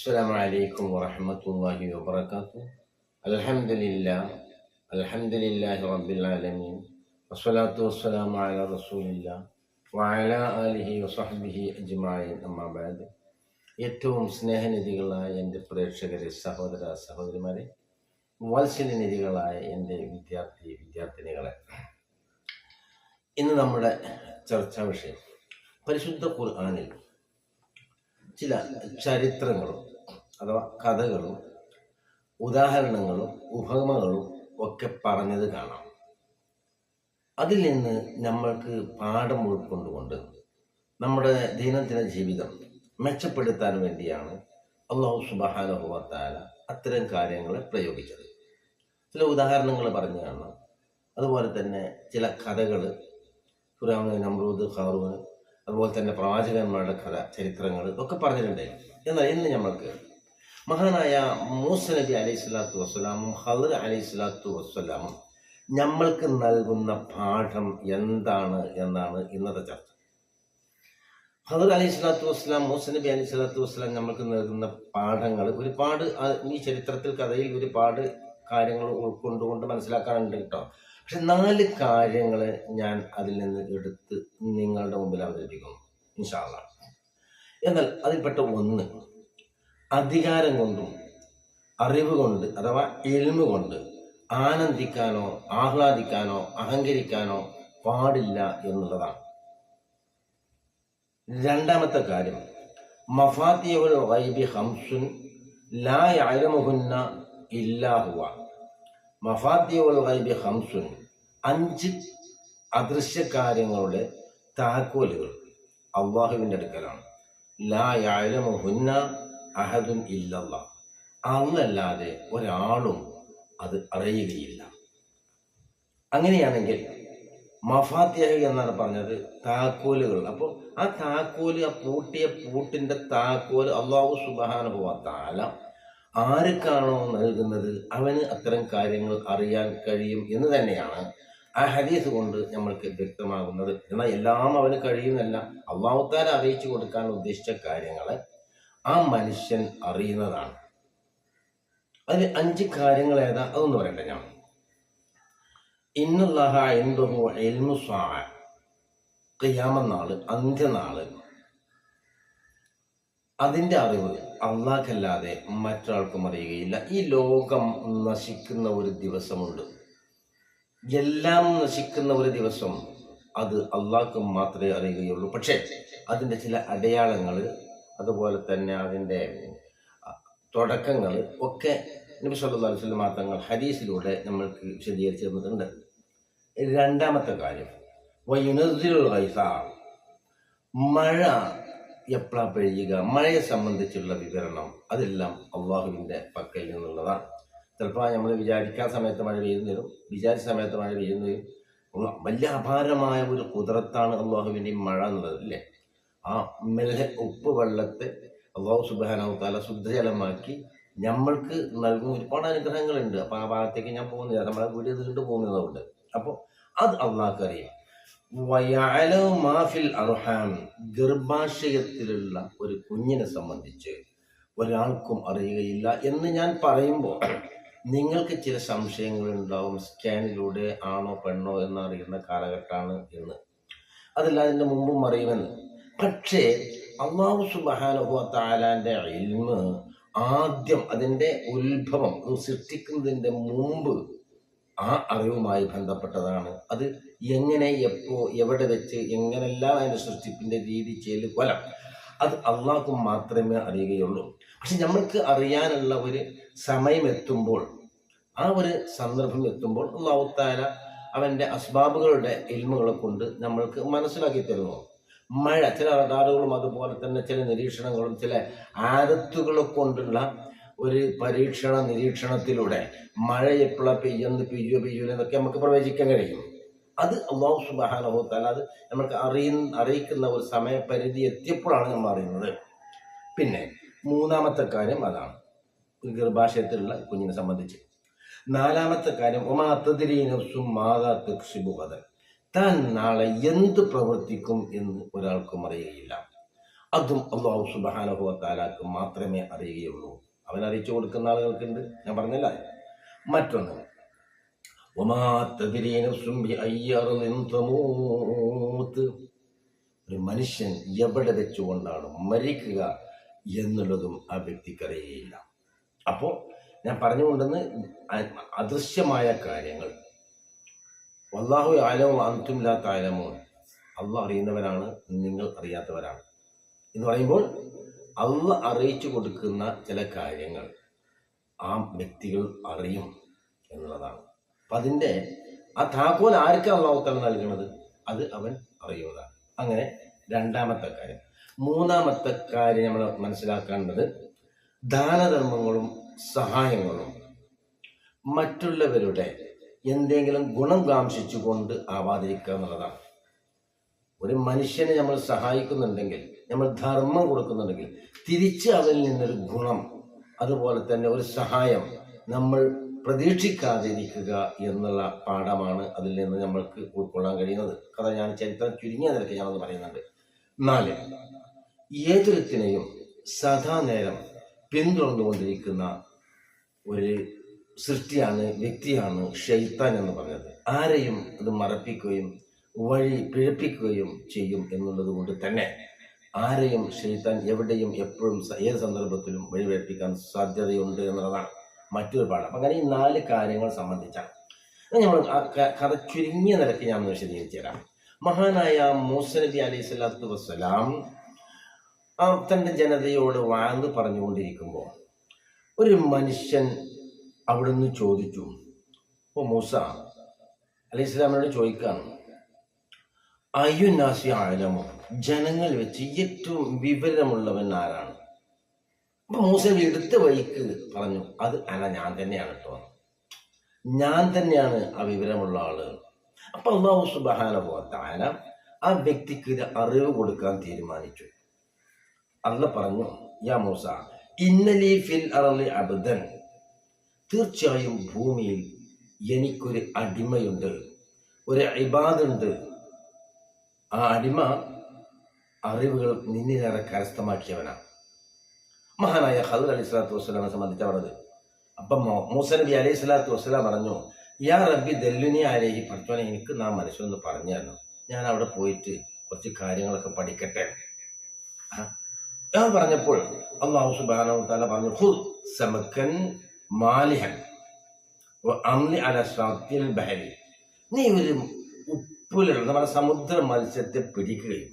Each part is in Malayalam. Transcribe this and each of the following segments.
السلام عليكم ورحمة الله وبركاته. الحمد لله الحمد لله رب العالمين والصلاة والسلام على رسول الله وعلى آله وصحبه أجمعين أما بعد. ഏറ്റവും സ്നേഹനിധികളായ എൻ്റെ പ്രേക്ഷകരെ, സഹോദര സഹോദരിമാരെ, വാത്സല്യനിധികളായ എൻ്റെ വിദ്യാർത്ഥിനികളെ, ഇന്ന് നമ്മുടെ ചർച്ചാ വിഷയം പരിശുദ്ധ ഖുർആനിൽ ചില ചരിത്രങ്ങളും അഥവാ കഥകളും ഉദാഹരണങ്ങളും ഉപമകളും ഒക്കെ പറഞ്ഞത് കാണാം. അതിൽ നിന്ന് നമ്മൾക്ക് പാഠം ഉൾക്കൊണ്ടുകൊണ്ട് നമ്മുടെ ദൈനംദിന ജീവിതം മെച്ചപ്പെടുത്താൻ വേണ്ടിയാണ് അല്ലാഹു സുബ്ഹാനഹു വ തആല അത്തരം കാര്യങ്ങളെ പ്രയോഗിച്ചത്. ചില ഉദാഹരണങ്ങൾ പറഞ്ഞു കാണാം. അതുപോലെ തന്നെ ചില കഥകൾ, ഫിറഔൻ, നമ്രൂദ്, ഖാറൂൻ, അതുപോലെ തന്നെ പ്രവാചകന്മാരുടെ കഥ, ചരിത്രങ്ങൾ ഒക്കെ പറഞ്ഞിട്ടുണ്ടായിരുന്നു. എന്നാൽ ഇന്ന് നമ്മൾക്ക് മഹാനായ മൂസ നബി അലൈഹി സ്വലാത്തു വസ്സലാമും ഖദർ അലൈഹി സ്വലാത്തു വസ്സലാമും നമ്മൾക്ക് നൽകുന്ന പാഠം എന്താണ് എന്നാണ് ഇന്നത്തെ ചർച്ച. ഖദർ അലൈഹി സ്വലാത്തു വസ്സലാം, മൂസ നബി അലൈഹി സ്വലാത്തു വസ്സലാം നമ്മൾക്ക് നൽകുന്ന പാഠങ്ങൾ ഒരുപാട്, ഈ ചരിത്രത്തിൽ, കഥയിൽ ഒരുപാട് കാര്യങ്ങൾ ഉൾക്കൊണ്ടുകൊണ്ട് മനസ്സിലാക്കാനുണ്ട് കേട്ടോ. പക്ഷെ 4 കാര്യങ്ങൾ ഞാൻ അതിൽ നിന്ന് എടുത്ത് നിങ്ങളുടെ മുമ്പിൽ അവതരിപ്പിക്കുന്നു ഇൻഷാ അല്ലാഹ്. എന്നാൽ അതിൽപ്പെട്ട ഒന്ന്, അധികാരം കൊണ്ടും അറിവ് കൊണ്ട് അഥവാ ഇൽമ് കൊണ്ട് ആനന്ദിക്കാനോ ആഹ്ലാദിക്കാനോ അഹങ്കരിക്കാനോ പാടില്ല എന്നുള്ളതാണ്. രണ്ടാമത്തെ കാര്യം, മഫാത്തിഹുൽ ഗൈബി ഖംസുൻ ലാ യഅലമുഹുന്ന ഇല്ലാ ഹുവ. മഫാത്തിഹുൽ ഗൈബി ഖംസുൻ, 5 അദൃശ്യ കാര്യങ്ങളുടെ താക്കോലുകൾ അള്ളാഹുവിൻ്റെ അടുക്കലാണ്. ലാ യഅലമുഹുന്ന അഹദുൻ ഇല്ലല്ലാഹ്, അല്ലാതെ ഒരാളും അത് അറിയുകയില്ല. അങ്ങനെയാണെങ്കിൽ മഫാത്തിഹ് എന്നാണ് പറഞ്ഞത്, താക്കോലുകൾ. അപ്പോൾ ആ താക്കോല്, ആ പൂട്ടിയ പൂട്ടിൻ്റെ താക്കോല് അല്ലാഹു സുബ്ഹാനഹു വ തആല ആർക്കാണോ നൽകുന്നത് അവന് അത്തരം കാര്യങ്ങൾ അറിയാൻ കഴിയും എന്ന് തന്നെയാണ് ആ ഹദീസ് കൊണ്ട് നമ്മൾക്ക് വ്യക്തമാകുന്നത്. എന്നാൽ എല്ലാം അവന് കഴിയുന്നല്ല. അല്ലാഹു തആല അറിയിച്ചു കൊടുക്കാൻ ഉദ്ദേശിച്ച കാര്യങ്ങളെ ആ മനുഷ്യൻ അറിയുന്നതാണ്. അതിൽ 5 കാര്യങ്ങൾ ഏതാ അതൊന്നും പറയട്ടെ ഞാൻ. ഇന്നല്ലാഹ ഇൻദഹു ഇൽമു സ്സാഅ, ഖിയാമത്ത് നാള്, അന്ത്യനാള്, അതിൻ്റെ അറിവ് അള്ളാഹ്ക്കല്ലാതെ മറ്റൊരാൾക്കും അറിയുകയില്ല. ഈ ലോകം നശിക്കുന്ന ഒരു ദിവസമുണ്ട്, എല്ലാം നശിക്കുന്ന ഒരു ദിവസം. അത് അള്ളാഹ്ക്ക് മാത്രമേ അറിയുകയുള്ളൂ. പക്ഷേ അതിൻ്റെ ചില അടയാളങ്ങൾ, അതുപോലെ തന്നെ അതിൻ്റെ തുടക്കങ്ങൾ ഒക്കെ നബി സല്ലല്ലാഹു അലൈഹി വസല്ലം തങ്ങൾ ഹദീസിലൂടെ നമ്മൾക്ക് വിശദീകരിച്ചു തന്നിട്ടുണ്ട്. രണ്ടാമത്തെ കാര്യം, വയുനസ്സിലുൽ ഗൈസ, മഴ എപ്പോഴാണ് പെയ്യുക, മഴയെ സംബന്ധിച്ചുള്ള വിവരണം അതെല്ലാം അള്ളാഹുവിൻ്റെ പക്കൽ നിന്നുള്ളതാണ്. ചിലപ്പോൾ നമ്മൾ വിചാരിക്കാൻ സമയത്ത് മഴ പെയ്യുന്നതും വിചാരിച്ച സമയത്ത് മഴ പെയ്യുന്നതും വലിയ അപാരമായ ഒരു കുദറത്താണ് അള്ളാഹുവിൻ്റെ മഴ എന്നുള്ളത്, അല്ലേ? ആ ഉപ്പ് വെള്ളത്തെ അള്ളാഹു സുബ്ഹാനഹു വ തആല ശുദ്ധജലമാക്കി നമ്മൾക്ക് നൽകുന്ന ഒരുപാട് അനുഗ്രഹങ്ങളുണ്ട്. അപ്പോൾ ആ ഭാഗത്തേക്ക് ഞാൻ പോകുന്നില്ല, നമ്മളെ വീഡിയോ നീണ്ടു പോകുന്നതുകൊണ്ട്. അപ്പോൾ അത് അള്ളാഹ്ക്ക് അറിയാം. വയഅലമു മാ ഫിൽ അർഹാം, ഗർഭാശയത്തിലുള്ള ഒരു കുഞ്ഞിനെ സംബന്ധിച്ച് ഒരാൾക്കും അറിയുകയില്ല എന്ന് ഞാൻ പറയുമ്പോൾ നിങ്ങൾക്ക് ചില സംശയങ്ങളുണ്ടാവും. സ്കാനിലൂടെ ആണോ പെണ്ണോ എന്നറിയുന്ന കാലഘട്ടമാണ് എന്ന്. അതല്ല, അതിൻ്റെ മുമ്പും അറിയുമെന്ന്. പക്ഷേ അല്ലാഹു സുബ്ഹാനഹു വ തആലാന്റെ ഇൽമ് ആദ്യം, അതിൻ്റെ ഉത്ഭവം, സൃഷ്ടിക്കുന്നതിൻ്റെ മുമ്പ് ആ അറിവുമായി ബന്ധപ്പെട്ടതാണ്. അത് എങ്ങനെ, എപ്പോ, എവിടെ വെച്ച്, എങ്ങനെല്ലാം അതിൻ്റെ സൃഷ്ടിപ്പിൻ്റെ രീതി, ചെയ്യൽ, കൊലം, അത് അള്ളാഹ്ക്ക് മാത്രമേ അറിയുകയുള്ളൂ. പക്ഷെ നമ്മൾക്ക് അറിയാനുള്ള ഒരു സമയം എത്തുമ്പോൾ, ആ ഒരു സന്ദർഭം എത്തുമ്പോൾ അല്ലാഹു തആല അവൻ്റെ അസ്ബാബുകളുടെ ഇൽമുകളെ കൊണ്ട് നമ്മൾക്ക് മനസ്സിലാക്കി തരുന്നു. മഴ, ചില റഡാറുകളും അതുപോലെ തന്നെ ചില നിരീക്ഷണങ്ങളും ചില ആദത്തുകളെ കൊണ്ടുള്ള ഒരു പരീക്ഷണ നിരീക്ഷണത്തിലൂടെ മഴ എപ്പോഴാണ് പെയ്യൂല എന്നൊക്കെ നമുക്ക് പ്രവചിക്കാൻ കഴിയും. അത് അല്ലാഹു സുബ്ഹാനഹു വ തആല അത് നമുക്ക് അറിയിക്കുന്ന ഒരു സമയപരിധി എത്തിയപ്പോഴാണ് നമ്മൾ അറിയുന്നത്. പിന്നെ മൂന്നാമത്തെ കാര്യം അതാണ്, ഒരു ഗർഭാശയത്തിലുള്ള കുഞ്ഞിനെ സംബന്ധിച്ച്. നാലാമത്തെ കാര്യം, വമാ തദ്രീ നഫ്സും മാദാ തക്സിബു ഗദൻ, താൻ നാളെ എന്ത് പ്രവർത്തിക്കും എന്ന് ഒരാൾക്കും അറിയുകയില്ല. അതും അല്ലാഹു സുബ്ഹാനഹു വ തആലക്ക് മാത്രമേ അറിയുകയുള്ളൂ. അവൻ അറിയിച്ചു കൊടുക്കുന്ന ആളുകൾക്കുണ്ട്, ഞാൻ പറഞ്ഞല്ല. മറ്റൊന്ന്, വമാ തദ്രീ നഫ്സുൻ ബിഅയ്യി അർളിൻ തമൂത്ത്, ഒരു മനുഷ്യൻ എവിടെ വെച്ചുകൊണ്ടാണ് മരിക്കുക എന്നുള്ളതും ആ വ്യക്തിക്കറിയില്ല. അപ്പോൾ ഞാൻ പറഞ്ഞുകൊണ്ടെന്ന് അദൃശ്യമായ കാര്യങ്ങൾ, വല്ലാഹു യഅലമു അൻതും ലാ തഅലമൂൻ, അള്ളാഹ് അറിയുന്നവരാണ്, നിങ്ങൾ അറിയാത്തവരാണ് എന്ന് പറയുമ്പോൾ അള്ളാഹ് അറിയിച്ചു കൊടുക്കുന്ന ചില കാര്യങ്ങൾ ആ വ്യക്തികൾ അറിയും എന്നുള്ളതാണ്. അപ്പം അതിൻ്റെ ആ താക്കോൽ ആർക്കാണ് അള്ളാഹു തആല നൽകുന്നത്? അത് അവൻ അറിയുന്നതാണ്. അങ്ങനെ രണ്ടാമത്തെ കാര്യം. മൂന്നാമത്തെ കാര്യം നമ്മൾ മനസ്സിലാക്കേണ്ടത്, ദാനധർമ്മങ്ങളും സഹായങ്ങളും മറ്റുള്ളവരുടെ എന്തെങ്കിലും ഗുണം കാംക്ഷിച്ചുകൊണ്ട് ആവാതിരിക്കുക എന്നുള്ളതാണ്. ഒരു മനുഷ്യനെ നമ്മൾ സഹായിക്കുന്നുണ്ടെങ്കിൽ, നമ്മൾ ധർമ്മം കൊടുക്കുന്നുണ്ടെങ്കിൽ, തിരിച്ച് അവരിൽ നിന്നൊരു ഗുണം, അതുപോലെ തന്നെ ഒരു സഹായം നമ്മൾ പ്രതീക്ഷിക്കാതിരിക്കുക എന്നുള്ള പാഠമാണ് അതിൽ നിന്ന് നമ്മൾക്ക് ഉൾക്കൊള്ളാൻ കഴിയുന്നത്. കഥ ഞാൻ ചരിത്രം ചുരുങ്ങിയ നിലയ്ക്ക് ഞാനത് പറയുന്നുണ്ട്. 4, ഏതൊരുത്തിനെയും സദാ നേരം പിന്തുടർന്നുകൊണ്ടിരിക്കുന്ന ഒരു സൃഷ്ടിയാണ്, വ്യക്തിയാണ് ശൈത്താൻ എന്ന് പറഞ്ഞത്. ആരെയും അത് മറപ്പിക്കുകയും വഴി പിഴപ്പിക്കുകയും ചെയ്യും എന്നുള്ളത് കൊണ്ട് തന്നെ ആരെയും ശൈത്താൻ എവിടെയും എപ്പോഴും ഏത് സന്ദർഭത്തിലും വഴിപിഴപ്പിക്കാൻ സാധ്യതയുണ്ട് എന്നുള്ളതാണ് മറ്റൊരു പാഠം. അപ്പം അങ്ങനെ ഈ 4 കാര്യങ്ങൾ സംബന്ധിച്ചാണ് നമ്മൾ കഥ ചുരുങ്ങിയ നിലയ്ക്ക് ഞാൻ വിശദീകരിച്ചു തരാം. മഹാനായ മൂസ നബി അലൈഹി സ്വലാത്തു വസ്സലാം തൻ്റെ ജനതയോട് വാഴ്ന്ന് പറഞ്ഞുകൊണ്ടിരിക്കുമ്പോൾ ഒരു മനുഷ്യൻ അവിടുന്ന് ചോദിച്ചു. അപ്പോൾ മൂസ അലൈഹി സ്വലാമിനോട് ചോദിക്കുകയാണ്, അയ്യുന്നാസി ആലമോ, ജനങ്ങൾ വെച്ച് ഏറ്റവും വിവരമുള്ളവൻ ആരാണ്? അപ്പൊ മൂസ എടുത്ത വഴിക്ക് പറഞ്ഞു, അത് ഞാൻ തന്നെയാണ് കേട്ടോ, ഞാൻ തന്നെയാണ് ആ വിവരമുള്ള ആള്. അപ്പൊ അല്ലാഹു സുബ്ഹാനഹു വ തആല ആ വ്യക്തിക്ക് ഒരു അറിവ് കൊടുക്കാൻ തീരുമാനിച്ചു. അല്ലാഹ് പറഞ്ഞു, യാ മൂസ ഇന്നലി ഫിൽ അർളി അബ്ദൻ, തീർച്ചയായും ഭൂമിയിൽ എനിക്കൊരു അടിമയുണ്ട്, ഒരു ഇബാദുണ്ട്. ആ അടിമ അറിവുകൾ നിന്നിലേറെ കരസ്ഥമാക്കിയവനാണ്. മഹാനായ ഖദർ അലൈഹി സ്വലാത്തു വസ്സലാമിനെ സംബന്ധിച്ച് പറഞ്ഞത്. അപ്പം മൂസ നബി അലൈഹി സ്വലാത്തു വസ്സലാം പറഞ്ഞു, യാ റബ്ബി ദല്ലുനി അലൈഹി, പഠിച്ചോനെ എനിക്ക് നാം മനസ്സൊന്ന് പറഞ്ഞു തരണം, ഞാൻ അവിടെ പോയിട്ട് കുറച്ച് കാര്യങ്ങളൊക്കെ പഠിക്കട്ടെ. ഞാൻ പറഞ്ഞപ്പോൾ അല്ലാഹു സുബ്ഹാനഹു വ തആല പറഞ്ഞു, ഖുദ് സമക്കൻ മാലിഹൻ വഅംലി അലാ ശാത്തിൽ ബഹരി, നീ ഒരു ഉപ്പിലുള്ള നമ്മുടെ സമുദ്ര മത്സ്യത്തെ പിടിക്കുകയും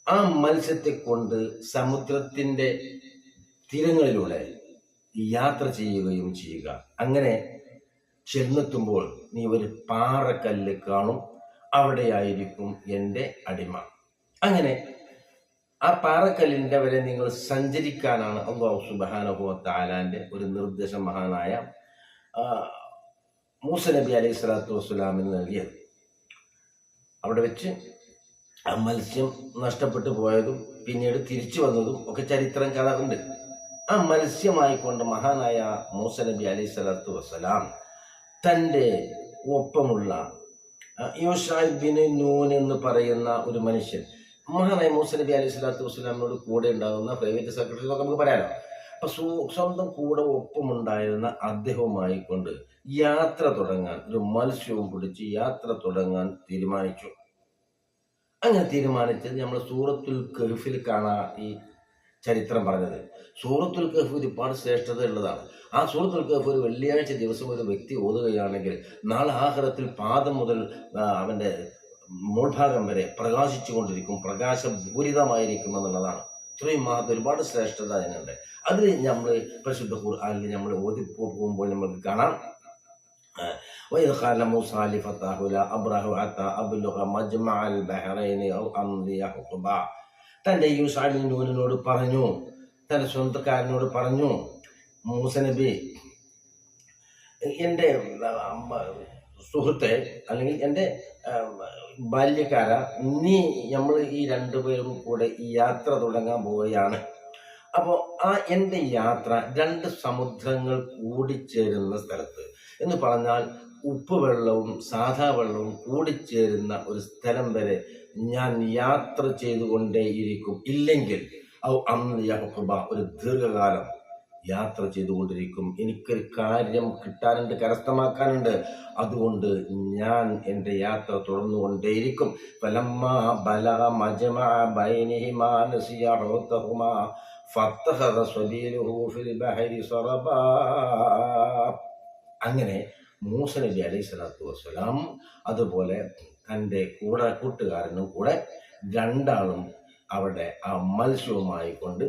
ആ മത്സ്യത്തെ കൊണ്ട് സമുദ്രത്തിൻ്റെ തീരങ്ങളിലൂടെ യാത്ര ചെയ്യുകയും ചെയ്യുക. അങ്ങനെ ചെന്നെത്തുമ്പോൾ നീ ഒരു പാറക്കല്ല് കാണും, അവിടെയായിരിക്കും എൻ്റെ അടിമ. അങ്ങനെ ആ പാറക്കല്ലിൻ്റെ വരെ നിങ്ങൾ സഞ്ചരിക്കാനാണ് അല്ലാഹു സുബ്ഹാനഹു വ തആലാന്റെ ഒരു നിർദ്ദേശം മഹാനായ മൂസ നബി അലൈഹി സ്വലാത്തു വസ്സലാമിന് നൽകിയത്. അവിടെ വെച്ച് ആ മത്സ്യം നഷ്ടപ്പെട്ടു പോയതും പിന്നീട് തിരിച്ചു വന്നതും ഒക്കെ ചരിത്രം കാണാറുണ്ട്. ആ മത്സ്യമായിക്കൊണ്ട് മഹാനായ മൂസ നബി അലൈഹി സ്വലാത്തു വസ്സലാം തൻ്റെ ഒപ്പമുള്ള യൂഷാ ബിൻ നൂൻ എന്ന് പറയുന്ന ഒരു മനുഷ്യൻ, മഹാനായ മൂസ നബി അലൈഹി സ്വലാത്തു വസ്സലാമിനോട് കൂടെ ഉണ്ടാകുന്ന പ്രൈവറ്റ് സെക്രട്ടറി എന്നൊക്കെ നമുക്ക് പറയാലോ. അപ്പൊ സ്വന്തം കൂടെ ഒപ്പമുണ്ടായിരുന്ന അദ്ദേഹവുമായി കൊണ്ട് യാത്ര തുടങ്ങാൻ, ഒരു മത്സ്യവും പിടിച്ച് യാത്ര തുടങ്ങാൻ തീരുമാനിച്ചു. അങ്ങനെ തീരുമാനിച്ചത് നമ്മൾ സൂറത്തുൽ കഹ്ഫിൽ കാണാൻ ഈ ചരിത്രം പറഞ്ഞത്. സൂറത്തുൽ കഹ്ഫ് ഒരുപാട് ശ്രേഷ്ഠത ഉള്ളതാണ്. ആ സൂറത്തുൽ കഹ്ഫ് ഒരു വെള്ളിയാഴ്ച ദിവസം ഒരു വ്യക്തി ഓതുകയാണെങ്കിൽ നാളെ ആഖിറത്തിൽ പാദം മുതൽ അവൻ്റെ മോൾഭാഗം വരെ പ്രകാശിച്ചു കൊണ്ടിരിക്കും, പ്രകാശപൂരിതമായിരിക്കും എന്നുള്ളതാണ്. ഇത്രയും ഒരുപാട് ശ്രേഷ്ഠത അതിനുണ്ട്. അതിൽ നമ്മൾ പരിശുദ്ധ ഖുർആനിൽ നമ്മൾ ഓതി പോകുമ്പോൾ നമുക്ക് കാണാം, وإذ قال موسى لفتاه لا أبرح حتى أبلغ مجمع البحرين أو أمضي حقبا, തൻ്റെ യൂഷാ ബിൻ നൂനിനോട് പറഞ്ഞു, തൻ്റെ സ്വന്തക്കാരനോട് പറഞ്ഞു, മൂസ നബി, എൻ്റെ സുഹൃത്തെ അല്ലെങ്കിൽ എൻ്റെ ബാല്യക്കാര, നമ്മൾ ഈ രണ്ടുപേരും കൂടെ ഈ യാത്ര തുടങ്ങാൻ പോവുകയാണ്. അപ്പോൾ ആ എൻ്റെ യാത്ര 2 സമുദ്രങ്ങൾ കൂടിച്ചേരുന്ന സ്ഥലത്ത് എന്ന് പറഞ്ഞാൽ ഉപ്പ് വെള്ളവും സാധാ വെള്ളവും കൂടിച്ചേരുന്ന ഒരു സ്ഥലം വരെ ഞാൻ യാത്ര ചെയ്തുകൊണ്ടേയിരിക്കും. ഇല്ലെങ്കിൽ ഒരു ദീർഘകാലം യാത്ര ചെയ്തുകൊണ്ടിരിക്കും. എനിക്കൊരു കാര്യം കിട്ടാനുണ്ട്, കരസ്ഥമാക്കാനുണ്ട്. അതുകൊണ്ട് ഞാൻ എൻ്റെ യാത്ര തുടർന്നുകൊണ്ടേയിരിക്കും. അങ്ങനെ മൂസ നബി അലൈഹി സ്വലാത്തു വസ്സലാം അതുപോലെ തൻ്റെ കൂട്ടുകാരനും കൂടെ രണ്ടാളും അവിടെ ആ മത്സ്യവുമായി കൊണ്ട്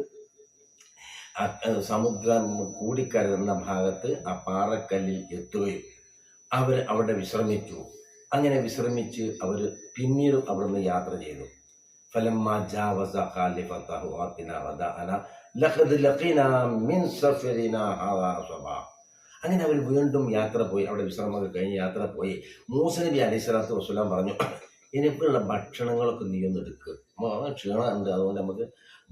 സമുദ്രം കൂടിക്കരുന്ന ഭാഗത്ത് ആ പാറക്കല്ലിൽ എത്തുകയും അവർ അവിടെ വിശ്രമിച്ചു. അങ്ങനെ വിശ്രമിച്ച് അവർ പിന്നീട് അവിടുന്ന് യാത്ര ചെയ്തു. അങ്ങനെ അവർ വീണ്ടും യാത്ര പോയി. അവിടെ വിശ്രമമൊക്കെ കഴിഞ്ഞ് യാത്ര പോയി. മൂസ നബി അലൈഹി സ്വലാത്തു വസ്സലാം പറഞ്ഞു, എനിക്കുള്ള ഭക്ഷണങ്ങളൊക്കെ നീ ഒന്ന് എടുക്കുക, ക്ഷീണമുണ്ട്, അതുകൊണ്ട് നമുക്ക്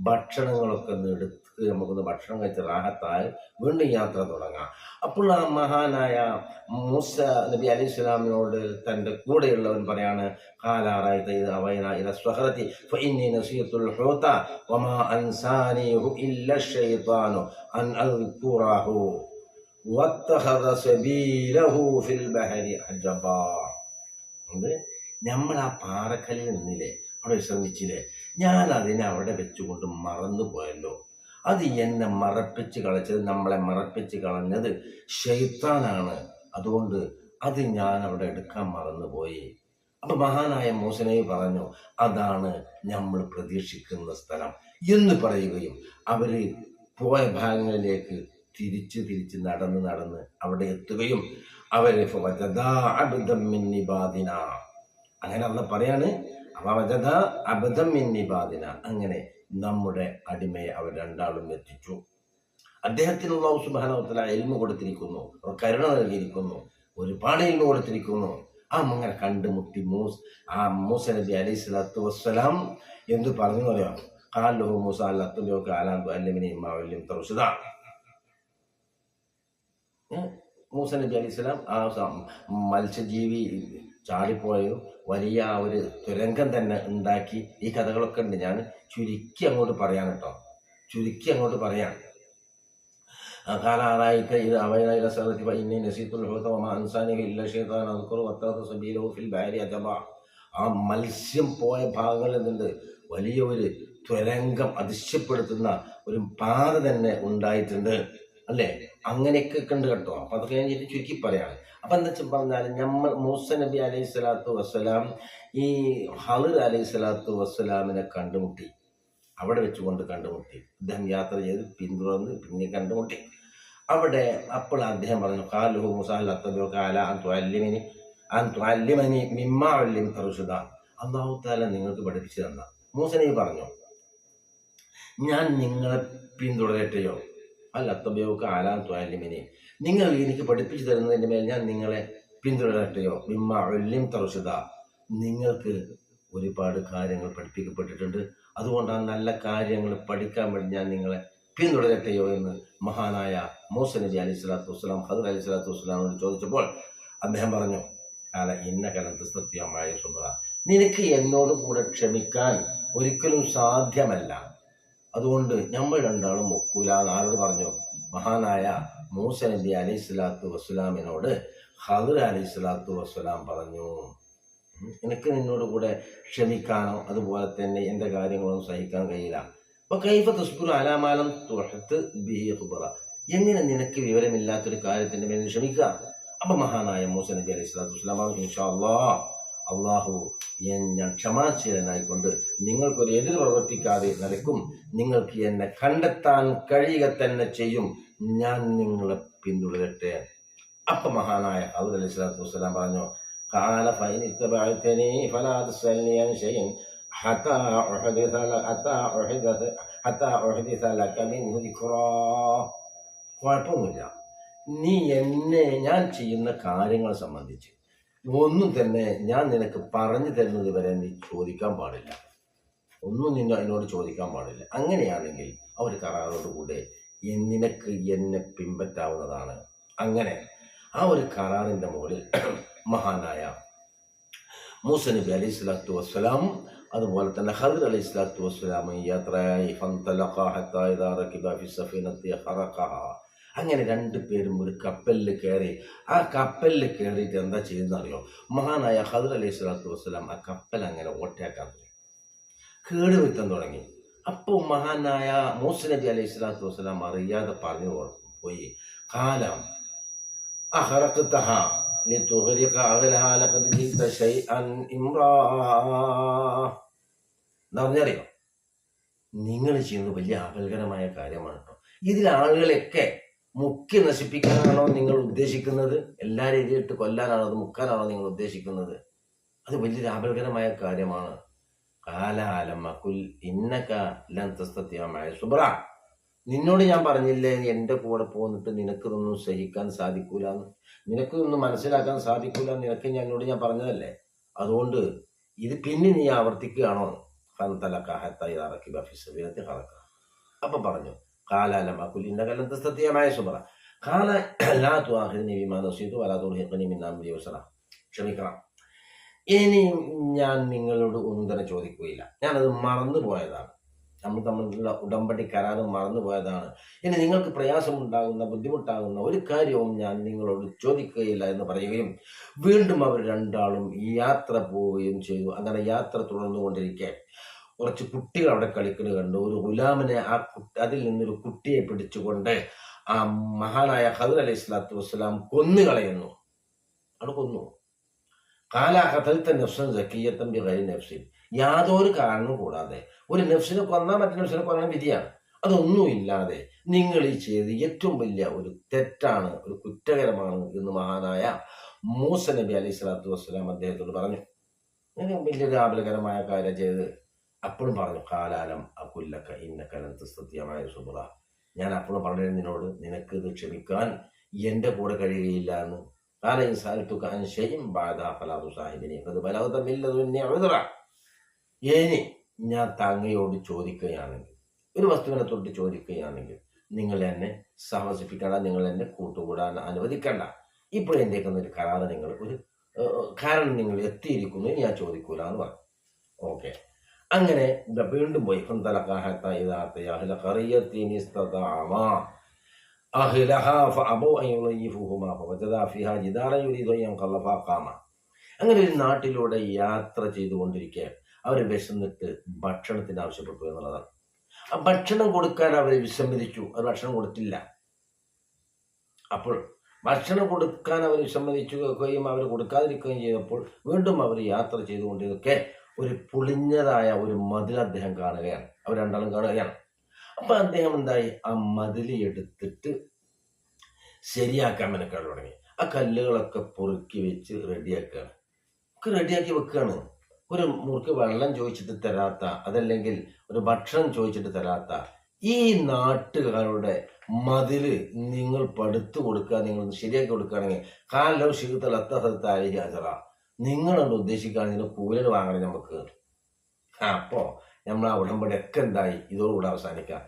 ഭക്ഷണങ്ങളൊക്കെ ഒന്ന് എടുത്ത് നമുക്കൊന്ന് ഭക്ഷണം കഴിച്ച് റാഹത്തായി വീണ്ടും യാത്ര തുടങ്ങാം. അപ്പോൾ ആ മഹാനായ മൂസ നബി അലൈഹി സ്വലാമിനോട് തൻ്റെ കൂടെയുള്ളവൻ പറയാണ്, നമ്മൾ ആ പാറക്കല്ലിൽ നിന്നില്ലേ, അവിടെ വിശ്രമിച്ചില്ലേ, ഞാൻ അതിനെ അവിടെ വെച്ചുകൊണ്ട് മറന്നു പോയല്ലോ. അത് എന്നെ മറപ്പിച്ച് കളച്ചത്, നമ്മളെ മറപ്പിച്ച് കളഞ്ഞത് ശൈത്താനാണ്. അതുകൊണ്ട് അത് ഞാൻ അവിടെ എടുക്കാൻ മറന്നുപോയി. അപ്പൊ മഹാനായ മൂസ നബി പറഞ്ഞു, അതാണ് നമ്മൾ പ്രതീക്ഷിക്കുന്ന സ്ഥലം എന്ന് പറയുകയും അവര് പോയ ഭാഗങ്ങളിലേക്ക് തിരിച്ച് നടന്ന് അവിടെ എത്തുകയും അവര് അങ്ങനെ അള്ള പറയാണ്, അങ്ങനെ നമ്മുടെ അടിമയെ അവർ രണ്ടാളും എത്തിച്ചു. അദ്ദേഹത്തിന് അല്ലാഹു സുബ്ഹാനഹു വ തആല ഇൽമു കൊടുത്തിരിക്കുന്നു, കരുണ നൽകിയിരിക്കുന്നു, ഒരുപാട് ഇൽമു കൊടുത്തിരിക്കുന്നു. അങ്ങനെ കണ്ടുമുട്ടി മൂസ നബി അലൈഹി സ്വലാത്തു വസ്സലാം എന്ന് പറഞ്ഞു പറയാം, ഖാലഹു മൂസ അല്ലത്തുബിക അലാ തുഅല്ലിമനി മാ ഉല്ലിംത റുശ്ദ. മൂസ നബി അലൈഹി സ്വലാം ആ മത്സ്യജീവി ചാടിപ്പോയോ വലിയ ഒരു തുരങ്കം തന്നെ ഉണ്ടാക്കി. ഈ കഥകളൊക്കെ ഉണ്ട്, ഞാൻ ചുരുക്കി അങ്ങോട്ട് പറയാൻ കേട്ടോ, ചുരുക്കി അങ്ങോട്ട് പറയാൻ. ആ മത്സ്യം പോയ ഭാഗങ്ങളിൽ നിന്ന് വലിയ ഒരു തുരങ്കം അതിശയപ്പെടുത്തുന്ന ഒരു പാത തന്നെ ഉണ്ടായിട്ടുണ്ട് അല്ലേ. അങ്ങനെയൊക്കെ കണ്ടു കേട്ടോ. അപ്പൊ അതൊക്കെ ഞാൻ ചുരുക്കി പറയാണ്. അപ്പൊ എന്താ വെച്ചാൽ പറഞ്ഞാൽ നമ്മൾ മൂസ നബി അലൈഹി സ്വലാത്തു വസ്സലാം ഈ ഹളിർ അലൈഹി സ്വലാത്തു വസ്സലാമിനെ കണ്ടുമുട്ടി, അവിടെ വെച്ചുകൊണ്ട് കണ്ടുമുട്ടി. അദ്ദേഹം യാത്ര ചെയ്ത് പിന്തുടർന്ന് പിന്നെ കണ്ടുമുട്ടി അവിടെ. അപ്പോൾ അദ്ദേഹം പറഞ്ഞു, ഖാലഹു മൂസ അല്ലത്തുബിക അലാ അൻ തുഅല്ലിമനി മിമ്മാ ഉല്ലിംത റുശ്ദ. അല്ലാഹു തആല നിങ്ങൾക്ക് പഠിപ്പിച്ചു തന്ന. മൂസ നബി പറഞ്ഞു, ഞാൻ നിങ്ങളെ പിന്തുടരട്ടെയോ? അല്ലത്തുബിക അലാ അൻ തുഅല്ലിമനി, നിങ്ങൾ എനിക്ക് പഠിപ്പിച്ചു തരുന്നതിൻ്റെ മേൽ ഞാൻ നിങ്ങളെ പിന്തുടരട്ടെയോ? മിമ്മാ ഉല്ലിംത റുശ്ദ, നിങ്ങൾക്ക് ഒരുപാട് കാര്യങ്ങൾ പഠിപ്പിക്കപ്പെട്ടിട്ടുണ്ട്, അതുകൊണ്ട് ആ നല്ല കാര്യങ്ങൾ പഠിക്കാൻ വേണ്ടി ഞാൻ നിങ്ങളെ പിന്തുടരട്ടെയോ എന്ന് മഹാനായ മൂസ നബി അലൈഹി സ്വലാത്തു വസ്സലാം ഖദർ അലൈഹി സ്വലാത്തു വസ്സലാമിനോട് ചോദിച്ചപ്പോൾ അദ്ദേഹം പറഞ്ഞു, സത്യമായ സുബ്ര, നിനക്ക് എന്നോട് കൂടെ ക്ഷമിക്കാൻ ഒരിക്കലും സാധ്യമല്ല, അതുകൊണ്ട് നമ്മൾ രണ്ടാളും ഒക്കൂല. ആരോട് പറഞ്ഞു? മഹാനായ മൂസ നബി അലൈഹി സ്വലാത്തു വസ്സലാമിനോട് ഖദർ അലൈഹി സ്വലാത്തു വസ്സലാം പറഞ്ഞു, എനിക്ക് നിന്നോട് കൂടെ ക്ഷമിക്കാനോ അതുപോലെ തന്നെ എൻ്റെ കാര്യങ്ങളൊന്നും സഹിക്കാൻ കഴിയില്ല. അപ്പൊ കൈഫ തസ്ബുറു അലാ മാ ലം തുഹ്ത് ബിഹി ഖുബറ, എങ്ങനെ നിനക്ക് വിവരമില്ലാത്തൊരു കാര്യത്തിന്റെ മേൽ ക്ഷമിക്കുക? അപ്പൊ മഹാനായ മൂസ നബി അലൈഹി സ്വലാത്തു വസ്സലാം പറഞ്ഞു, ഇൻഷാ അല്ലാഹ്, അള്ളാഹു ഞാൻ ക്ഷമാശീലനായിക്കൊണ്ട് നിങ്ങൾക്കൊരു എതിർ പ്രവർത്തിക്കാതെ നിലക്കും നിങ്ങൾക്ക് എന്നെ കണ്ടെത്താൻ കഴിയുക തന്നെ ചെയ്യും, ഞാൻ നിങ്ങളെ പിന്തുടരട്ടെ. അപ്പൊ മഹാനായ ഖദർ അലൈഹി സ്വലാത്തു വസ്സലാം പറഞ്ഞു, قال فإن اتبعتني فلا تسألني عن شيء حتى أحدث لك منه ذكرا. കുഴപ്പമൊന്നുമില്ല, നീ ഞാൻ ചെയ്യുന്ന കാര്യങ്ങൾ സംബന്ധിച്ച് ഒന്നും തന്നെ ഞാൻ നിനക്ക് പറഞ്ഞു തരുന്നത് വരെ നീ ചോദിക്കാൻ പാടില്ല, ഒന്നും എന്നോട് ചോദിക്കാൻ പാടില്ല. അങ്ങനെയാണെങ്കിൽ ആ ഒരു കരാറോടുകൂടെ നിനക്ക് എന്നെ പിൻപറ്റാവുന്നതാണ്. അങ്ങനെ ആ ഒരു കരാറിൻ്റെ മുകളിൽ മഹാനായ മൂസ നബി അലൈഹി സ്വലാത്തു വസ്സലാം അതുപോലെ തന്നെ ഖദർ അലൈഹി സ്വലാത്തു വസ്സലാം യാത്രയായി അങ്ങനെ രണ്ടുപേരും ഒരു കപ്പലിൽ കയറി. ആ കപ്പലിൽ കയറിയിട്ട് എന്താ ചെയ്യുന്നറിയോ? മഹാനായ ഖദർ അലൈഹി സ്വലാത്തു വസ്സലാം ആ കപ്പൽ അങ്ങനെ ഓട്ടയാക്കാൻ തുടങ്ങി, കേടുവരുത്താൻ തുടങ്ങി. അപ്പോൾ മഹാനായ മൂസ നബി അലൈഹി സ്വലാത്തു വസ്സലാം അറിയാതെ പറഞ്ഞു പോയി, കാലം എന്നറിഞ്ഞറിയോ, നിങ്ങൾ ചെയ്യുന്നത് വലിയ ആപൽകരമായ കാര്യമാണ് കേട്ടോ. ഇതിൽ ആളുകളെയൊക്കെ മുക്കി നശിപ്പിക്കാനാണോ നിങ്ങൾ ഉദ്ദേശിക്കുന്നത്? എല്ലാവരും എഴുതിയിട്ട് കൊല്ലാനാണോ, അത് മുക്കാനാണോ നിങ്ങൾ ഉദ്ദേശിക്കുന്നത്? അത് വലിയൊരു ആപൽകരമായ കാര്യമാണ്. കാലാലമകുൽ ഇന്നക ലൻ തസ്തതിഅ സുബ്ര, നിന്നോട് ഞാൻ പറഞ്ഞില്ലേ എൻ്റെ കൂടെ പോന്നിട്ട് നിനക്കിതൊന്നും സഹിക്കാൻ സാധിക്കൂലെന്ന്, നിനക്കിതൊന്നും മനസ്സിലാക്കാൻ സാധിക്കൂല, നിനക്ക് എന്നോട് ഞാൻ പറഞ്ഞതല്ലേ. അതുകൊണ്ട് ഇത് പിന്നെ നീ ആവർത്തിക്കുകയാണോ? അപ്പൊ പറഞ്ഞു, കാലാലമകുൽ ഇന്നക ലൻ തസ്തതിഅ സുബ്ര ഖാല ലാ തുആഖിദ്നി ബിമാ നസീതു വലാ തുർഹിഖ്നി മിൻ അംരി യുസ്ര. ക്ഷമിക്കണം, ഇനി ഞാൻ നിങ്ങളോട് ഒന്നും തന്നെ ചോദിക്കുകയില്ല, ഞാനത് മറന്നു പോയതാണ്, നമ്മൾ തമ്മിലുള്ള ഉടമ്പടി കരാറ് മറന്നു പോയതാണ്. ഇനി നിങ്ങൾക്ക് പ്രയാസമുണ്ടാകുന്ന, ബുദ്ധിമുട്ടാകുന്ന ഒരു കാര്യവും ഞാൻ നിങ്ങളോട് ചോദിക്കുകയില്ല എന്ന് പറയുകയും വീണ്ടും അവർ രണ്ടാളും യാത്ര പോവുകയും ചെയ്തു. അങ്ങനെ യാത്ര തുടർന്നുകൊണ്ടിരിക്കെ കുറച്ച് കുട്ടികൾ അവിടെ കളിക്കുന്നത് കണ്ടു. ഒരു ഗുലാമിനെ അതിൽ നിന്നൊരു കുട്ടിയെ പിടിച്ചുകൊണ്ട് ആ മഹാനായ ഖദർ അലൈഹി സ്വലാത്തു വസ്സലാം കൊന്നുകളയുന്നു. അവിടെ കൊന്നു. യാതൊരു കാരണവും കൂടാതെ ഒരു നഫ്സിനെ കൊന്നാൽ മറ്റു നഫ്സിനെ കൊല്ലാൻ വിധിയാണ്. അതൊന്നുമില്ലാതെ നിങ്ങൾ ഈ ചെയ്ത് ഏറ്റവും വലിയ ഒരു തെറ്റാണ്, ഒരു കുറ്റകരമാണ് എന്ന് മഹാനായ മൂസ നബി അലൈഹി സ്വലാത്തു വസ്സലാം അദ്ദേഹത്തോട് പറഞ്ഞു. അങ്ങനെ വലിയൊരു ആപലകരമായ കാര്യം ചെയ്ത് അപ്പോഴും പറഞ്ഞു, കാലാലം അകുല്ലക ഇന്നക ലൻ തസ്തതിഅ സുബ്ര, ഞാൻ അപ്പോഴും പറഞ്ഞു നിന്നോട്, നിനക്ക് ഇത് ക്ഷമിക്കാൻ എൻ്റെ കൂടെ കഴിയുകയില്ല എന്ന്. ഇനി ഞാൻ താങ്കയോട് ചോദിക്കുകയാണെങ്കിൽ, ഒരു വസ്തുവിനെ തൊട്ട് ചോദിക്കുകയാണെങ്കിൽ, നിങ്ങൾ എന്നെ സാഹസിപ്പിക്കണ്ട, നിങ്ങൾ എന്നെ കൂട്ടുകൂടാൻ അനുവദിക്കണ്ട. ഇപ്പോൾ എൻ്റെക്കുന്ന ഒരു കരാറ്, നിങ്ങൾ ഒരു കാരണം നിങ്ങൾ എത്തിയിരിക്കുന്നു, ഞാൻ ചോദിക്കൂല എന്ന് പറഞ്ഞു. ഓക്കെ, അങ്ങനെ വീണ്ടും പോയി. അങ്ങനെ ഒരു നാട്ടിലൂടെ യാത്ര ചെയ്തുകൊണ്ടിരിക്കെ അവർ വിശന്നിട്ട് ഭക്ഷണത്തിന് ആവശ്യപ്പെട്ടു എന്നുള്ളതാണ്. ആ ഭക്ഷണം കൊടുക്കാൻ അവർ വിസമ്മതിച്ചു, അവർ ഭക്ഷണം കൊടുത്തില്ല. അപ്പോൾ ഭക്ഷണം കൊടുക്കാൻ അവർ വിസമ്മതിക്കുകയും അവർ കൊടുക്കാതിരിക്കുകയും ചെയ്തപ്പോൾ വീണ്ടും അവർ യാത്ര ചെയ്തുകൊണ്ടിരിക്കെ ഒരു പൊളിഞ്ഞതായ ഒരു മതിൽ അദ്ദേഹം കാണുകയാണ്. അവർ രണ്ടാളും കാണുകയാണ്. അപ്പൊ അദ്ദേഹം എന്തായി, ആ മതിൽ എടുത്തിട്ട് ശരിയാക്കാൻ മെനക്കാട് തുടങ്ങി. ആ കല്ലുകളൊക്കെ പൊറുക്കി വെച്ച് റെഡിയാക്കുകയാണ്. റെഡിയാക്കി വെക്കുകയാണ്. ഒരു മുറുക്ക് വെള്ളം ചോദിച്ചിട്ട് തരാത്ത, അതല്ലെങ്കിൽ ഒരു ഭക്ഷണം ചോദിച്ചിട്ട് തരാത്ത ഈ നാട്ടുകാരുടെ മതില് നിങ്ങൾ പടുത്തു കൊടുക്കുക, നിങ്ങൾ ശരിയാക്കി കൊടുക്കുകയാണെങ്കിൽ കാലോ ശീതലത്തലി അജറ, നിങ്ങളോട് ഉദ്ദേശിക്കുകയാണെങ്കിൽ കൂലർ വാങ്ങണം നമുക്ക്. അപ്പോ നമ്മൾ ആ ഉടമ്പടി ഒക്കെ എന്തായി, ഇതോടുകൂടെ അവസാനിക്കാം.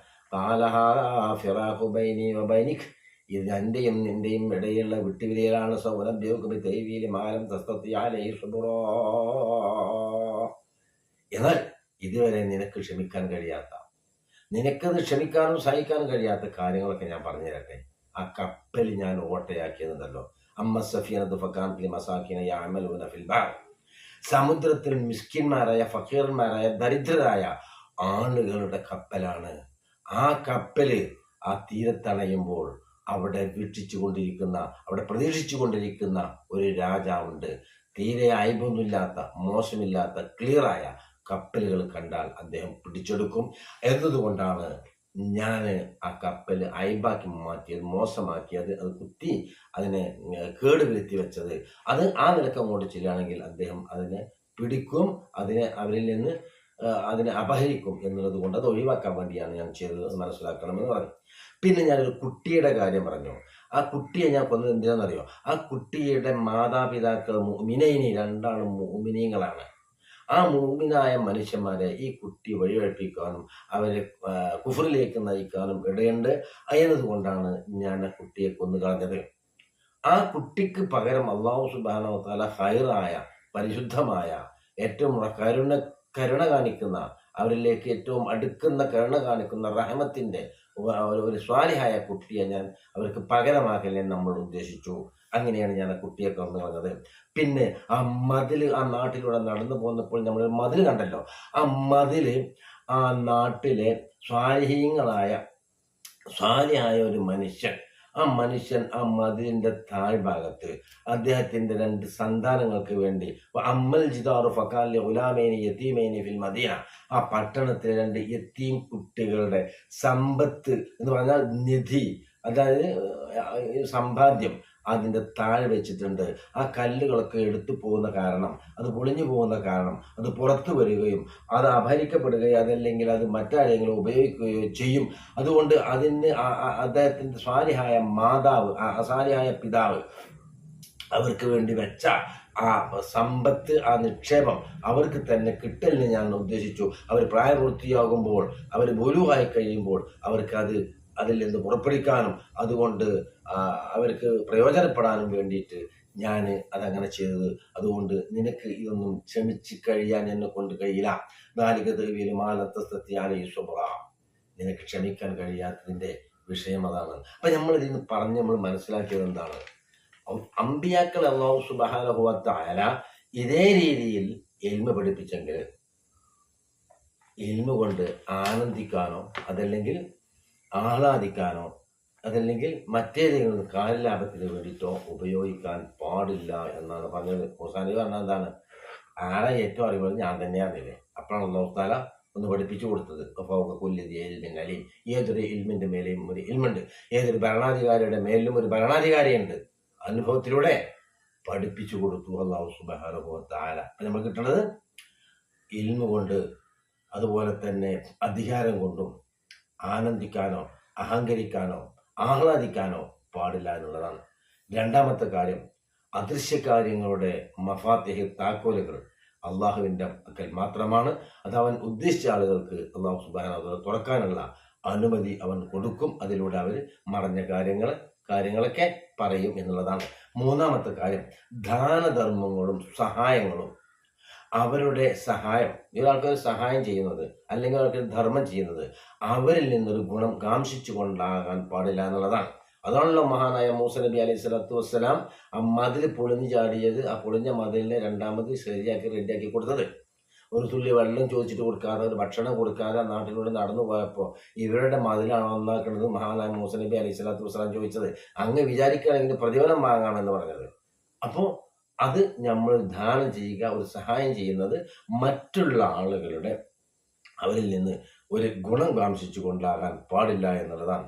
ഇത് എന്റെയും നിന്റെയും ഇടയിലുള്ള വിട്ടുപിരിയലാണ്. സൗരം മാലം എന്നാൽ ഇതുവരെ നിനക്ക് ക്ഷമിക്കാൻ കഴിയാത്ത, നിനക്കത് ക്ഷമിക്കാനും സഹിക്കാനും കഴിയാത്ത കാര്യങ്ങളൊക്കെ ഞാൻ പറഞ്ഞു തരട്ടെ. ആ കപ്പൽ ഞാൻ ഓട്ടയാക്കിയതുണ്ടല്ലോ, സമുദ്രത്തിൽ മിസ്കിന്മാരായ, ഫക്കീർമാരായ, ദരിദ്രരായ ആളുകളുടെ കപ്പലാണ്. ആ കപ്പല് ആ തീരത്തണയുമ്പോൾ അവിടെ വീക്ഷിച്ചുകൊണ്ടിരിക്കുന്ന, അവിടെ പ്രതീക്ഷിച്ചുകൊണ്ടിരിക്കുന്ന ഒരു രാജാവുണ്ട്. തീരെ അയബൊന്നുമില്ലാത്ത, മോശമില്ലാത്ത, ക്ലിയറായ കപ്പലുകൾ കണ്ടാൽ അദ്ദേഹം പിടിച്ചെടുക്കും എന്നതുകൊണ്ടാണ് ഞാൻ ആ കപ്പൽ അയബാക്കി മാറ്റിയത്, മോശമാക്കിയത്, അത് കുത്തി അതിനെ കേടുവരുത്തി വെച്ചത്. അത് ആ നിലക്ക് അങ്ങോട്ട് ചെല്ലുകയാണെങ്കിൽ അദ്ദേഹം അതിനെ പിടിക്കും, അവരിൽ നിന്ന് അതിനെ അപഹരിക്കും എന്നുള്ളത് കൊണ്ട് അത് ഒഴിവാക്കാൻ വേണ്ടിയാണ് ഞാൻ ചെയ്തത്, മനസ്സിലാക്കണമെന്ന് പറഞ്ഞു. പിന്നെ ഞാനൊരു കുട്ടിയുടെ കാര്യം പറഞ്ഞു. ആ കുട്ടിയെ ഞാൻ കൊന്നത് എന്തിനാണെന്നറിയോ? ആ കുട്ടിയുടെ മാതാപിതാക്കൾ മുഅ്മിനീനി, രണ്ടാളും മുഅ്മിനീങ്ങളാണ്. ആ മുഅ്മിനായ മനുഷ്യന്മാരെ ഈ കുട്ടി വഴിവഴിപ്പിക്കാനും അവരെ കുഫറിലേക്ക് നയിക്കാനും ഇടയുണ്ട് എന്നതുകൊണ്ടാണ് ഞാൻ ആ കുട്ടിയെ കൊന്നു കളഞ്ഞത്. ആ കുട്ടിക്ക് പകരം അല്ലാഹു സുബ്ഹാനഹു വ തആല ഹൈറായ, പരിശുദ്ധമായ, ഏറ്റവും കരുണ കാണിക്കുന്ന, അവരിലേക്ക് ഏറ്റവും അടുക്കുന്ന കരുണ കാണിക്കുന്ന റഹ്മത്തിൻ്റെ ഒരു സ്വാലിഹായ കുട്ടിയെ ഞാൻ അവർക്ക് പകരമാക്കൽ നമ്മൾ ഉദ്ദേശിച്ചു. അങ്ങനെയാണ് ഞാൻ ആ കുട്ടിയെ കൊന്നു കളഞ്ഞത്. പിന്നെ ആ മതിൽ, ആ നാട്ടിലൂടെ നടന്നു പോന്നപ്പോൾ നമ്മൾ മതിൽ കണ്ടല്ലോ, ആ മതിൽ ആ നാട്ടിലെ സ്വാലിഹായ ഒരു മനുഷ്യൻ, ആ മനുഷ്യൻ ആ മതിലിന്റെ താഴ്ഭാഗത്ത് അദ്ദേഹത്തിന്റെ 2 സന്താനങ്ങൾക്ക് വേണ്ടി അമ്മൽ ജിദാറു ഫക്കാലിലെ ഉലാമേനി യത്തീമേനി ഫിൽ മദീന, ആ പട്ടണത്തിലെ 2 യത്തീം കുട്ടികളുടെ സമ്പത്ത് എന്ന് പറഞ്ഞാൽ നിധി, അതായത് സമ്പാദ്യം അതിൻ്റെ താഴെ വെച്ചിട്ടുണ്ട്. ആ കല്ലുകളൊക്കെ എടുത്തു പോകുന്ന കാരണം, അത് പൊളിഞ്ഞു പോകുന്ന കാരണം, അത് പുറത്തു വരികയും അത് അപഹരിക്കപ്പെടുകയോ അതല്ലെങ്കിൽ അത് മറ്റാരെങ്കിലും ഉപയോഗിക്കുകയോ ചെയ്യും. അതുകൊണ്ട് അതിന് അദ്ദേഹത്തിൻ്റെ സ്വാലിഹായ മാതാവ്, സ്വാലിഹായ പിതാവ് അവർക്ക് വേണ്ടി വെച്ച ആ സമ്പത്ത്, ആ നിക്ഷേപം അവർക്ക് തന്നെ കിട്ടലിന് ഞാൻ ഉദ്ദേശിച്ചു. അവർ പ്രായപൂർത്തിയാകുമ്പോൾ, അവർ ബുലുവായി കഴിയുമ്പോൾ അവർക്ക് അതിൽ നിന്ന് പുറപ്പെടുവിക്കാനും അതുകൊണ്ട് അവർക്ക് പ്രയോജനപ്പെടാനും വേണ്ടിയിട്ട് ഞാൻ അതങ്ങനെ ചെയ്തത്. അതുകൊണ്ട് നിനക്ക് ഇതൊന്നും ക്ഷമിച്ച് കഴിയാൻ എന്നെ കൊണ്ട് കഴിയില്ല. നിനക്ക് ക്ഷമിക്കാൻ കഴിയാത്തതിൻ്റെ വിഷയം അതാണ്. അപ്പം നമ്മളിതിൽ നിന്ന് പറഞ്ഞ് നമ്മൾ മനസ്സിലാക്കിയത് എന്താണ്? അമ്പിയാക്കൾ അല്ലാഹു സുബ്ഹാനഹു വ തആല ഇതേ രീതിയിൽ ഇൽമ പഠിപ്പിച്ചെങ്കിൽ ഇൽമ കൊണ്ട് ആനന്ദിക്കാനോ അതല്ലെങ്കിൽ ആഹ്ലാദിക്കാനോ അതല്ലെങ്കിൽ മറ്റേതെങ്കിലും കാര്യലാഭത്തിന് വേണ്ടിയിട്ടോ ഉപയോഗിക്കാൻ പാടില്ല എന്നാണ് പറഞ്ഞത്. മൂസാ നബി പറഞ്ഞത് എന്താണ്? ആളെ ഏറ്റവും അറിവുള്ളത് ഞാൻ തന്നെയാണില്ലേ. അപ്പോഴാണ് അല്ലാഹു തആല ഒന്ന് പഠിപ്പിച്ചു കൊടുത്തത്. അലീം, ഏതൊരു ഇൽമിൻ്റെ മേലെയും ഒരു ഇൽമുണ്ട്, ഏതൊരു ഭരണാധികാരിയുടെ മേലിലും ഒരു ഭരണാധികാരിയുണ്ട്. അനുഭവത്തിലൂടെ പഠിപ്പിച്ചു കൊടുത്തു അല്ലാഹു സുബ്ഹാനഹു വ തആല. അപ്പം നമ്മൾ കിട്ടുന്നത് ഇൽമു കൊണ്ട് അതുപോലെ തന്നെ അധികാരം കൊണ്ടും ആനന്ദിക്കാനോ അഹങ്കരിക്കാനോ ആഹ്ലാദിക്കാനോ പാടില്ല എന്നുള്ളതാണ്. രണ്ടാമത്തെ കാര്യം, അദൃശ്യകാര്യങ്ങളുടെ മഫാത്തിഹ്, താക്കോലുകൾ അള്ളാഹുവിൻ്റെ പക്കൽ മാത്രമാണ്. അത് അവൻ ഉദ്ദേശിച്ച ആളുകൾക്ക് അള്ളാഹു സുബ്ഹാനഹു വ തആല തുറക്കാനുള്ള അനുമതി അവൻ കൊടുക്കും. അതിലൂടെ അവർ മറഞ്ഞ കാര്യങ്ങളൊക്കെ പറയും എന്നുള്ളതാണ്. മൂന്നാമത്തെ കാര്യം, ദാനധർമ്മങ്ങളും സഹായങ്ങളും. അവരുടെ സഹായം, ഒരാൾക്ക് സഹായം ചെയ്യുന്നത് അല്ലെങ്കിൽ അവർക്ക് ധർമ്മം ചെയ്യുന്നത് അവരിൽ നിന്നൊരു ഗുണം കാംക്ഷിച്ചു കൊണ്ടാകാൻ പാടില്ല എന്നുള്ളതാണ്. അതാണല്ലോ മഹാനായ മൂസാ നബി അലൈഹി സ്വലാത്തു വസ്സലാം ആ മതിൽ പൊളിഞ്ഞു ചാടിയത്, ആ പൊളിഞ്ഞ മതിലിനെ രണ്ടാമത് ശരിയാക്കി റെഡിയാക്കി കൊടുത്തത്. ഒരു തുള്ളി വെള്ളം ചോദിച്ചിട്ട് കൊടുക്കാതെ, ഒരു ഭക്ഷണം കൊടുക്കാതെ നാട്ടിലൂടെ നടന്നു പോയപ്പോൾ ഇവരുടെ മതിലാണ് നന്നാക്കുന്നത് മഹാനായ മൂസാ നബി അലൈഹി സ്വലാത്തു വസ്സലാം ചോദിച്ചത്. അങ്ങ് വിചാരിക്കുകയാണെങ്കിൽ പ്രതിഫലം വാങ്ങാമെന്ന് പറഞ്ഞത്. അപ്പോൾ അത് നമ്മൾ ദാനം ചെയ്യുക, ഒരു സഹായം ചെയ്യുന്നത് മറ്റുള്ള ആളുകളുടെ അവരിൽ നിന്ന് ഒരു ഗുണം കാംക്ഷിച്ചു കൊണ്ടാകാൻ പാടില്ല എന്നുള്ളതാണ്.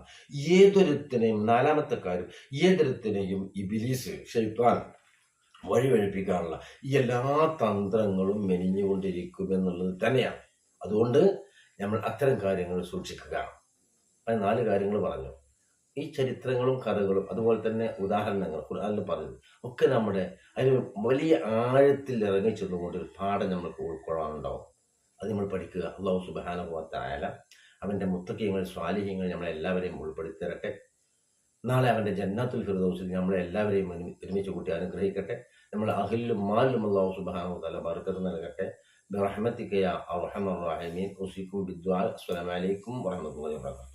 ഏതൊരുത്തിനെയും, നാലാമത്തെ കാര്യം, ഏതൊരുത്തിനെയും ഇബ്ലീസ്, ശൈത്താൻ വഴിവഴിപ്പിക്കാനുള്ള എല്ലാ തന്ത്രങ്ങളും മെനിഞ്ഞുകൊണ്ടിരിക്കുമെന്നുള്ളത് തന്നെയാണ്. അതുകൊണ്ട് നമ്മൾ അത്തരം കാര്യങ്ങൾ സൂക്ഷിക്കുക. അത് 4 കാര്യങ്ങൾ പറഞ്ഞു. ഈ ചരിത്രങ്ങളും കഥകളും അതുപോലെ തന്നെ ഉദാഹരണങ്ങൾ ഖുർആനിൽ പറയുന്നത് ഒക്കെ നമ്മുടെ അതിന് വലിയ ആഴത്തിൽ ഇറങ്ങി ചെന്നുകൊണ്ട് ഒരു പാഠം നമ്മൾക്ക് ഉൾക്കൊള്ളാനുണ്ടാവും. അത് നമ്മൾ പഠിക്കുക. അല്ലാഹു സുബ്ഹാനഹു വ തആല അവൻ്റെ മുത്തഖീങ്ങൾ, സ്വാലിഹീങ്ങൾ നമ്മളെല്ലാവരെയും ഉൾപ്പെടുത്തി തരട്ടെ. നാളെ അവൻ്റെ ജന്നത്തുൽ ഫിർദൗസിൽ നമ്മളെല്ലാവരെയും ഒരുമിച്ച് കൂട്ടി അനുഗ്രഹിക്കട്ടെ. നമ്മൾ അഹ്ലും മാലും അല്ലാഹു സുബ്ഹാനഹു വ തആല ബർക്കത്ത് നൽകട്ടെ. ബിറഹ്മതിക യാ അർഹമർ റഹീമീൻ. ഉസീകും ബിദ്ദുആ. അസ്സലാമു അലൈക്കും വറഹ്മത്തുള്ളാഹി വബറകാതുഹു.